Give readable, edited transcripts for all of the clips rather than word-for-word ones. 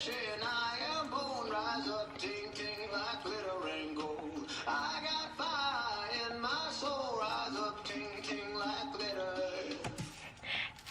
I am born, rise up, ting ting like glitter and gold. I got fire in my soul, rise up, ting ting like glitter.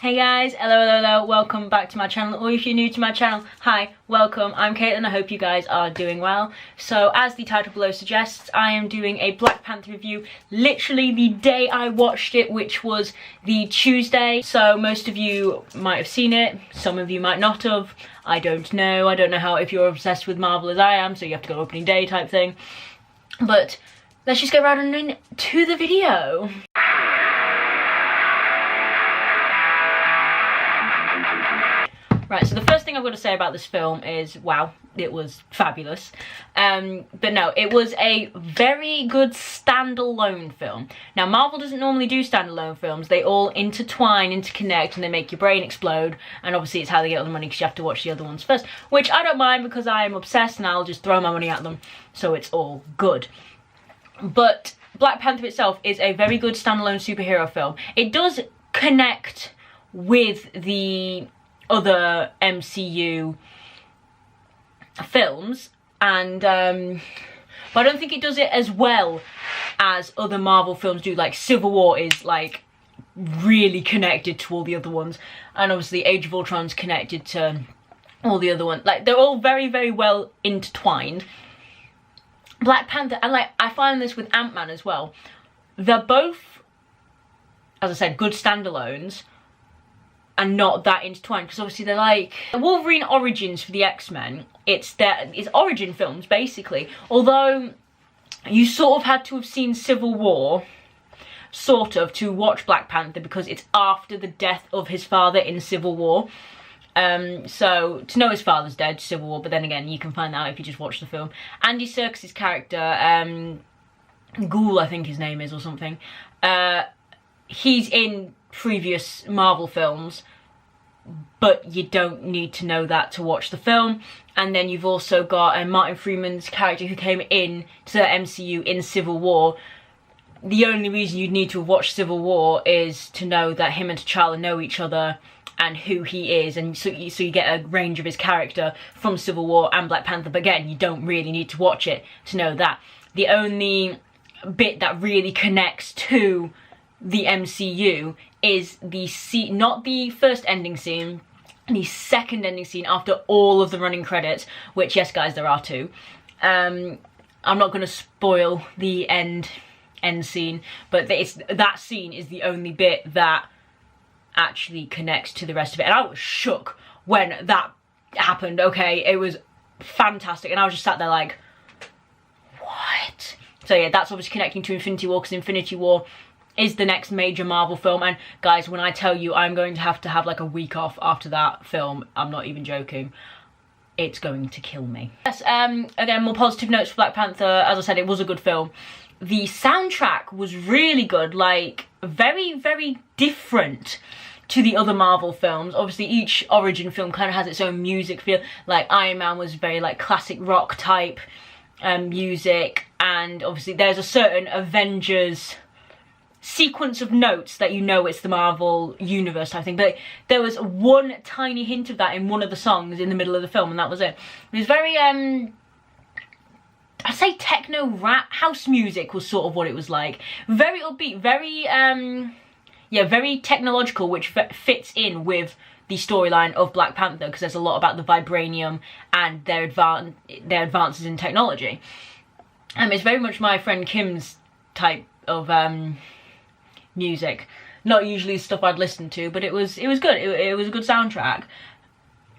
Hey guys, hello, welcome back to my channel, or if you're new to my channel, hi, welcome. I'm Caitlin, I hope you guys are doing well. So as the title below suggests, I am doing a Black Panther review literally the day I watched it, which was the Tuesday. So most of you might have seen it, some of you might not have. I don't know how, if you're obsessed with Marvel as I am, so you have to go opening day type thing. But let's just get right on into the video. Right, so the first thing I've got to say about this film is, wow, it was fabulous. But no, it was a very good standalone film. Now, Marvel doesn't normally do standalone films. They all intertwine, interconnect, and they make your brain explode. And obviously it's how they get all the money, because you have to watch the other ones first. Which I don't mind, because I am obsessed and I'll just throw my money at them. So it's all good. But Black Panther itself is a very good standalone superhero film. It does connect with the other MCU films, and but I don't think it does it as well as other Marvel films do. Like Civil War is like really connected to all the other ones, and obviously Age of Ultron's connected to all the other ones. Like they're all very, very well intertwined. Black Panther, and like I find this with Ant-Man as well, they're both, as I said, good standalones and not that intertwined, because obviously they're like Wolverine Origins for the X-Men. It's origin films basically, although you sort of had to have seen Civil War sort of to watch Black Panther, because it's after the death of his father in Civil War. So to know his father's dead, Civil War, but then again you can find that out if you just watch the film. Andy Serkis's character, Ghoul I think his name is, or something, he's in previous Marvel films, but you don't need to know that to watch the film. And then you've also got Martin Freeman's character, who came in to the MCU in Civil War. The only reason you'd need to have watched Civil War is to know that him and T'Challa know each other and who he is, and so you get a range of his character from Civil War and Black Panther. But again, you don't really need to watch it to know that. The only bit that really connects to the MCU is the scene, not the first ending scene, the second ending scene after all of the running credits, which, yes guys, there are two. I'm not going to spoil the end scene, but that scene is the only bit that actually connects to the rest of it, and I was shook when that happened. Okay, it was fantastic, and I was just sat there like, what? So yeah, that's obviously connecting to Infinity War, because Infinity War is the next major Marvel film, and guys, when I tell you I'm going to have like a week off after that film, I'm not even joking. It's going to kill me. Yes, again, more positive notes for Black Panther. As I said, it was a good film. The soundtrack was really good, like very, very different to the other Marvel films. Obviously each origin film kind of has its own music feel. Like Iron Man was very like classic rock type music, and obviously there's a certain Avengers sequence of notes that you know it's the Marvel universe type thing, but there was one tiny hint of that in one of the songs in the middle of the film, and that was it. It was very I'd say techno rap house music was sort of what it was like. Very upbeat, very yeah, very technological, which fits in with the storyline of Black Panther, because there's a lot about the vibranium and their advances in technology. It's very much my friend Kim's type of music. Not usually stuff I'd listen to, but it was good. It was a good soundtrack.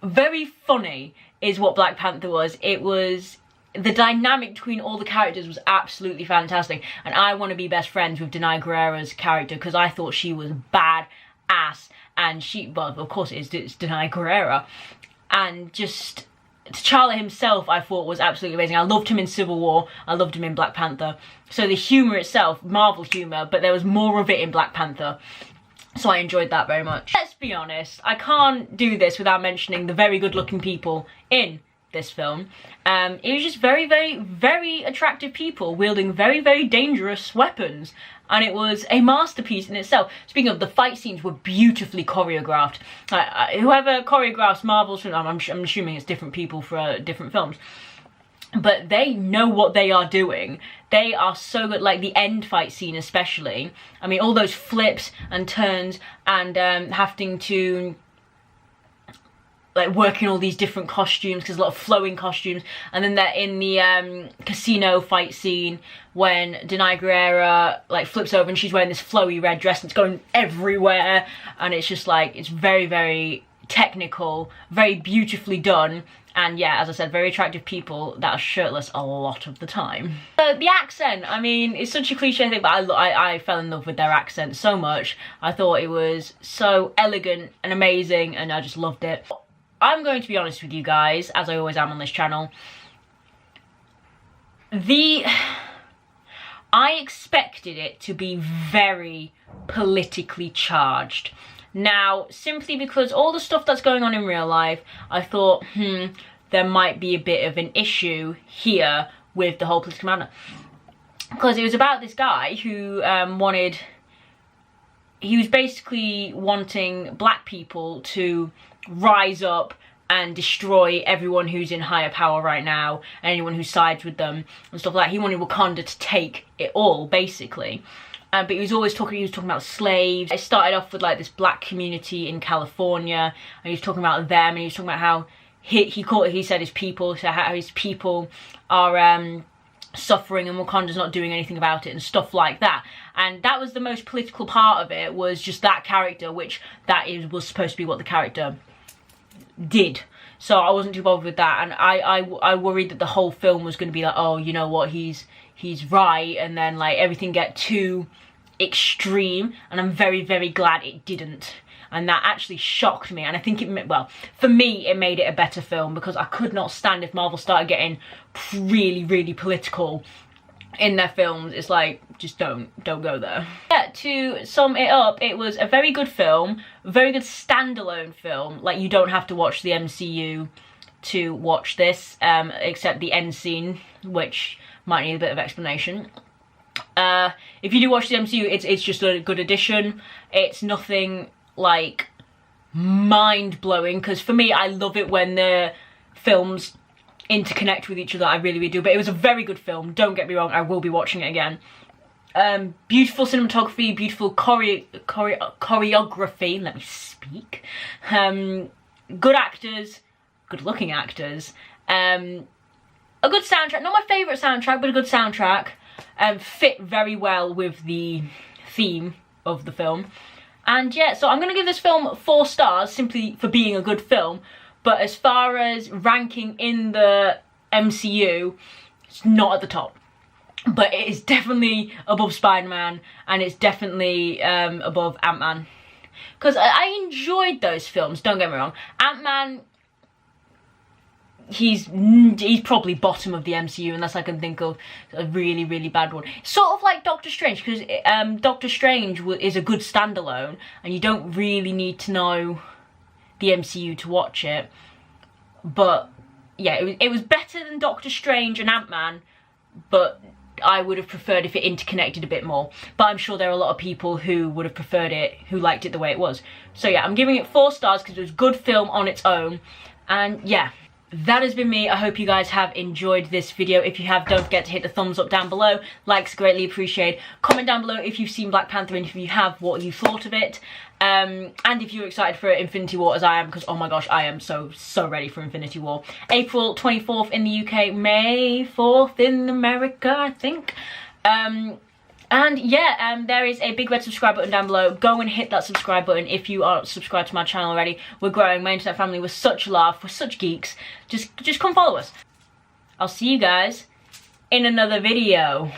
Very funny is what Black Panther was. It was, the dynamic between all the characters was absolutely fantastic, and I want to be best friends with Danai Gurira's character, because I thought she was badass, and well, of course it's Danai Gurira, and just T'Challa himself I thought was absolutely amazing. I loved him in Civil War, I loved him in Black Panther. So the humour itself, Marvel humour, but there was more of it in Black Panther. So I enjoyed that very much. Let's be honest, I can't do this without mentioning the very good looking people in this film. It was just very, very, very attractive people wielding very, very dangerous weapons. And it was a masterpiece in itself. Speaking of, the fight scenes were beautifully choreographed. Whoever choreographs Marvel's film, I'm assuming it's different people for different films. But they know what they are doing. They are so good, like the end fight scene especially. I mean, all those flips and turns and having to like work in all these different costumes, because a lot of flowing costumes. And then they're in the casino fight scene when Danai Gurira like flips over and she's wearing this flowy red dress and it's going everywhere. And it's just like, it's very, very technical, very beautifully done. And yeah, as I said, very attractive people that are shirtless a lot of the time. The accent, I mean, it's such a cliche thing, but I fell in love with their accent so much. I thought it was so elegant and amazing, and I just loved it. I'm going to be honest with you guys, as I always am on this channel. I expected it to be very politically charged. Now, simply because all the stuff that's going on in real life, I thought, there might be a bit of an issue here with the whole political matter. Because it was about this guy who he was basically wanting black people to rise up and destroy everyone who's in higher power right now, and anyone who sides with them and stuff like that. He wanted Wakanda to take it all, basically. But he was talking about slaves. It started off with like this black community in California, and he was talking about them, and he was talking about how he said his people, so how his people are suffering and Wakanda's not doing anything about it and stuff like that. And that was the most political part of it, was just that character, which was supposed to be what the character did. So I wasn't too bothered with that, and I worried that the whole film was going to be like, oh, you know what, he's right, and then like everything get too extreme, and I'm very, very glad it didn't. And that actually shocked me, and I think well, for me, it made it a better film, because I could not stand if Marvel started getting really, really political in their films. It's like, just don't go there. Yeah, to sum it up, it was a very good film, very good standalone film. Like, you don't have to watch the MCU to watch this, except the end scene, which might need a bit of explanation. If you do watch the MCU, it's just a good addition. It's nothing like mind-blowing, because for me, I love it when the films interconnect with each other. I really, really do. But it was a very good film, don't get me wrong, I will be watching it again. Beautiful cinematography, beautiful choreography, let me speak. Good actors, good looking actors. A good soundtrack, not my favourite soundtrack, but a good soundtrack. Fit very well with the theme of the film. And yeah, so I'm going to give this film 4 stars simply for being a good film. But as far as ranking in the MCU, it's not at the top. But it is definitely above Spider-Man, and it's definitely above Ant-Man. Because I enjoyed those films, don't get me wrong. Ant-Man, he's probably bottom of the MCU, unless I can think of a really, really bad one. Sort of like Doctor Strange, because Doctor Strange is a good standalone, and you don't really need to know the MCU to watch it. But yeah, it was better than Doctor Strange and Ant-Man, but I would have preferred if it interconnected a bit more. But I'm sure there are a lot of people who would have preferred it, who liked it the way it was. So yeah, I'm giving it 4 stars because it was a good film on its own. And yeah, that has been me. I hope you guys have enjoyed this video. If you have, don't forget to hit the thumbs up down below. Likes greatly appreciated. Comment down below if you've seen Black Panther, and if you have, what you thought of it. And if you're excited for Infinity War as I am, because oh my gosh, I am so ready for Infinity War. April 24th in the UK, May 4th in America, I think. And yeah, there is a big red subscribe button down below. Go and hit that subscribe button if you aren't subscribed to my channel already. We're growing. My internet family, we're such laugh, we're such geeks. Just come follow us. I'll see you guys in another video.